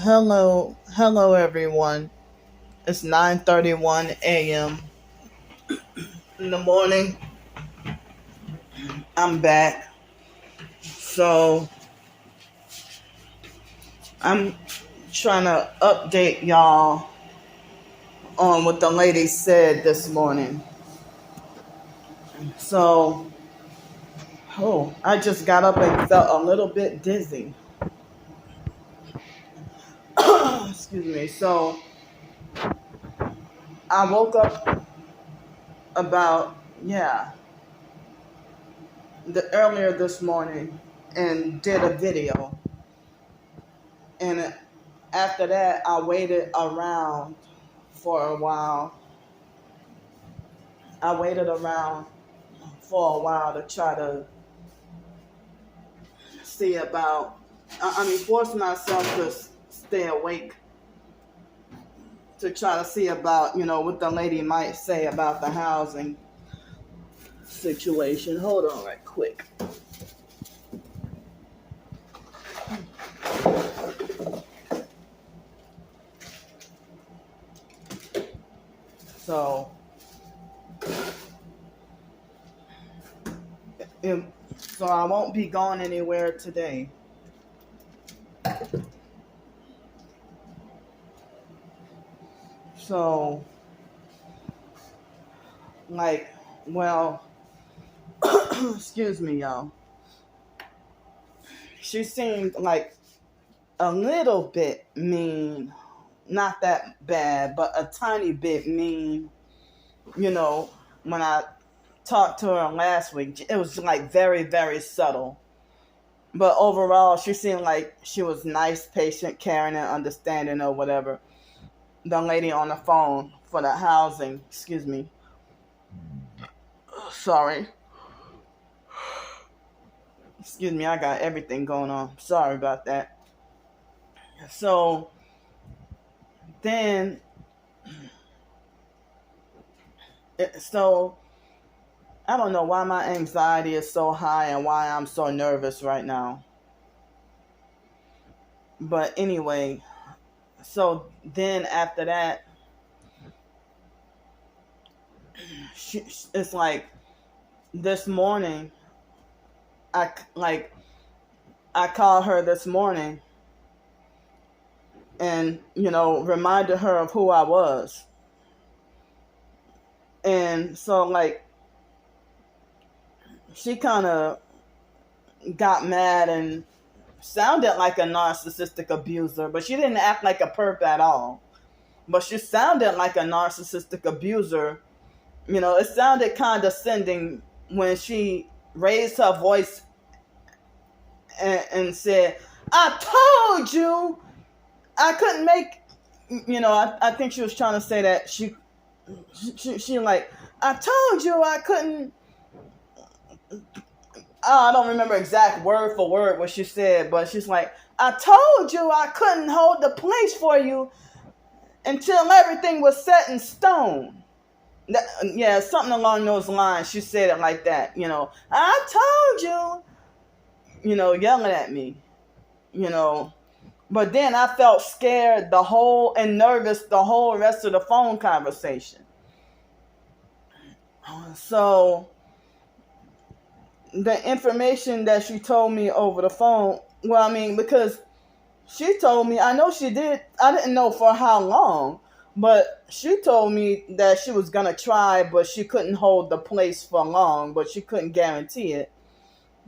Hello everyone. It's 9:31 a.m. in the morning. I'm back. So, I'm trying to update y'all on what the lady said this morning. So, I just got up and felt a little bit dizzy. Excuse me. So, I woke up about the earlier this morning and did a video. And after that, I waited around for a while. I waited around for a while to try to see about, force myself to stay awake to try to see about, what the lady might say about the housing situation. Hold on right quick. So, if, so I won't be going anywhere today. So, like, well, excuse me, y'all. She seemed like a little bit mean, not that bad, but a tiny bit mean, when I talked to her last week. It was like very, very subtle. But overall, she seemed like she was nice, patient, caring, and understanding or whatever. The lady on the phone for the housing, excuse me. Sorry. Excuse me, I got everything going on. Sorry about that. So then, so I don't know why my anxiety is so high and why I'm so nervous right now. But anyway, so then after that, it's like this morning, I called her this morning and, reminded her of who I was. And so, like, she kind of got mad and sounded like a narcissistic abuser, but she didn't act like a perp at all. But she sounded like a narcissistic abuser. It sounded condescending when she raised her voice and said, "I told you I couldn't make," I think she was trying to say that she like, "I told you I couldn't." I don't remember exact word for word what she said, but she's like, "I told you I couldn't hold the place for you until everything was set in stone." Something along those lines. She said it like that, "I told you," yelling at me, But then I felt scared and nervous the whole rest of the phone conversation. So the information that she told me over the phone, because she told me, I know she did, I didn't know for how long, but she told me that she was going to try, but she couldn't hold the place for long, but she couldn't guarantee it.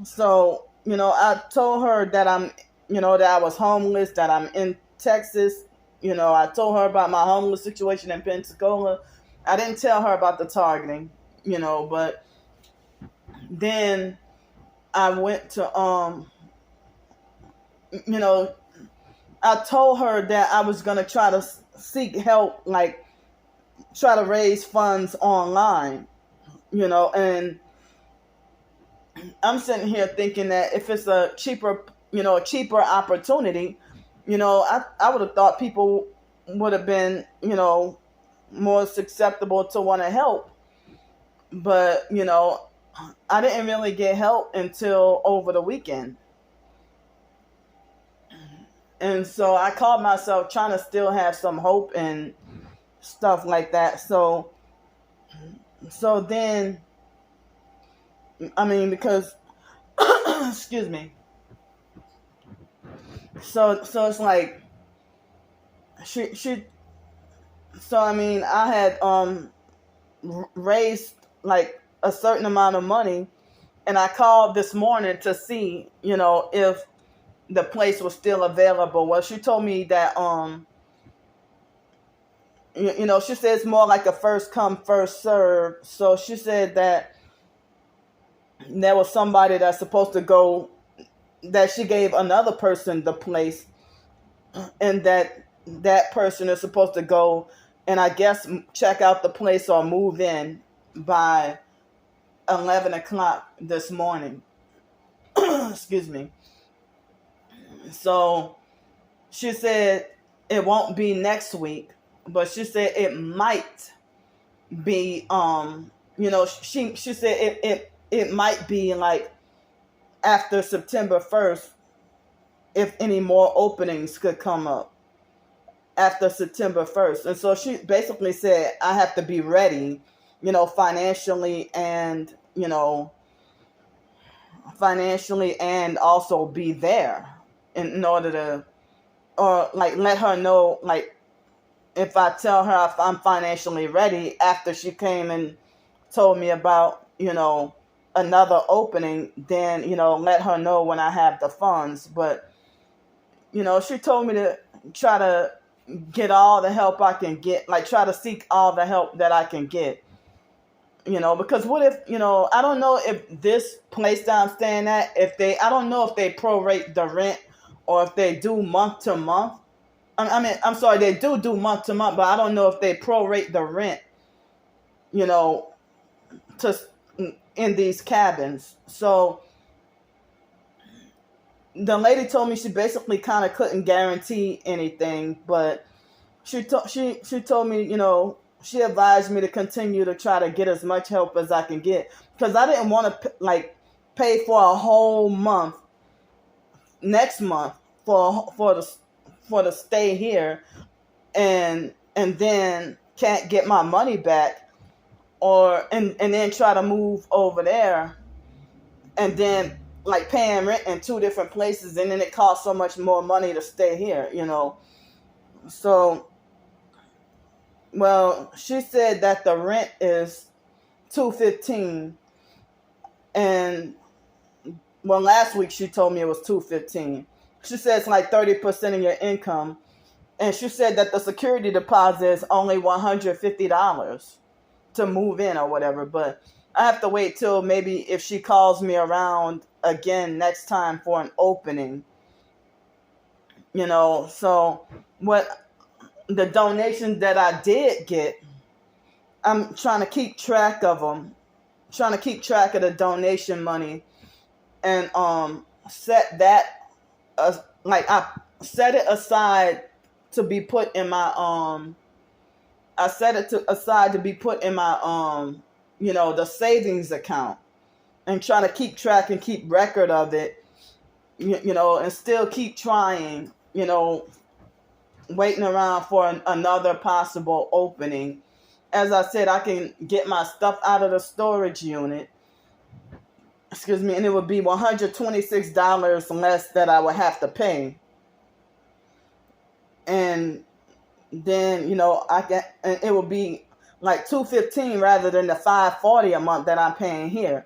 So, I told her that that I was homeless, that I'm in Texas. I told her about my homeless situation in Pensacola. I didn't tell her about the targeting, but then I went to, I told her that I was going to try to seek help, like try to raise funds online, and I'm sitting here thinking that if it's a cheaper opportunity, I would have thought people would have been, more susceptible to want to help. But, I didn't really get help until over the weekend. And so I called myself trying to still have some hope and stuff like that. So then, I mean, because excuse me. So it's like she. So I mean, I had raised like a certain amount of money, and I called this morning to see, if the place was still available. Well, she told me that she said it's more like a first come first serve. So she said that there was somebody that's supposed to go, that she gave another person the place, and that person is supposed to go and I guess check out the place or move in by 11 o'clock this morning. Excuse me. So she said it won't be next week, but she said it might be she said it might be like after September 1st, if any more openings could come up after September 1st. And so she basically said I have to be ready, financially and also be there in order to, or like let her know, like if I tell her if I'm financially ready after she came and told me about, another opening, then, let her know when I have the funds. But, she told me to try to get all the help I can get, like try to seek all the help that I can get, because what if, I don't know if this place that I'm staying at, I don't know if they prorate the rent or if they do month to month. I'm sorry, they do month to month, but I don't know if they prorate the rent, to in these cabins. So the lady told me she basically kind of couldn't guarantee anything, but she told me, she advised me to continue to try to get as much help as I can get, because I didn't want to pay for a whole month next month for the stay here, and then can't get my money back, and then try to move over there, and then like paying rent in two different places, and then it costs so much more money to stay here, So, well, she said that the rent is $215, and well, last week she told me it was $215. She said it's like 30% of your income, and she said that the security deposit is only $150 to move in or whatever. But I have to wait till maybe if she calls me around again next time for an opening, So what the donations that I did get, I'm trying to keep track of them, trying to keep track of the donation money, and set that I set it aside to be put in my I set it aside to be put in my the savings account, and trying to keep track and keep record of it, and still keep trying, waiting around for another possible opening. As I said, I can get my stuff out of the storage unit, excuse me, and it would be $126 less that I would have to pay. And then, and it would be like $215 rather than the $540 a month that I'm paying here.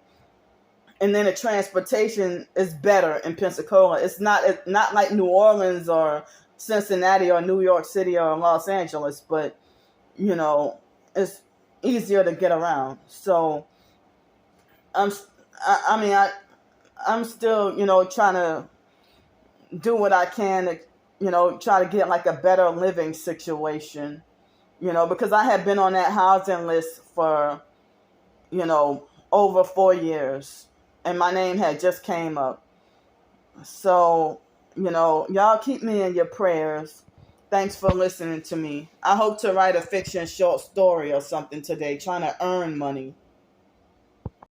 And then the transportation is better in Pensacola. It's not like New Orleans or Cincinnati or New York City or Los Angeles, but it's easier to get around. So I'm still trying to do what I can to try to get like a better living situation, because I had been on that housing list for over 4 years, and my name had just came up. So, y'all keep me in your prayers. Thanks for listening to me. I hope to write a fiction short story or something today, trying to earn money.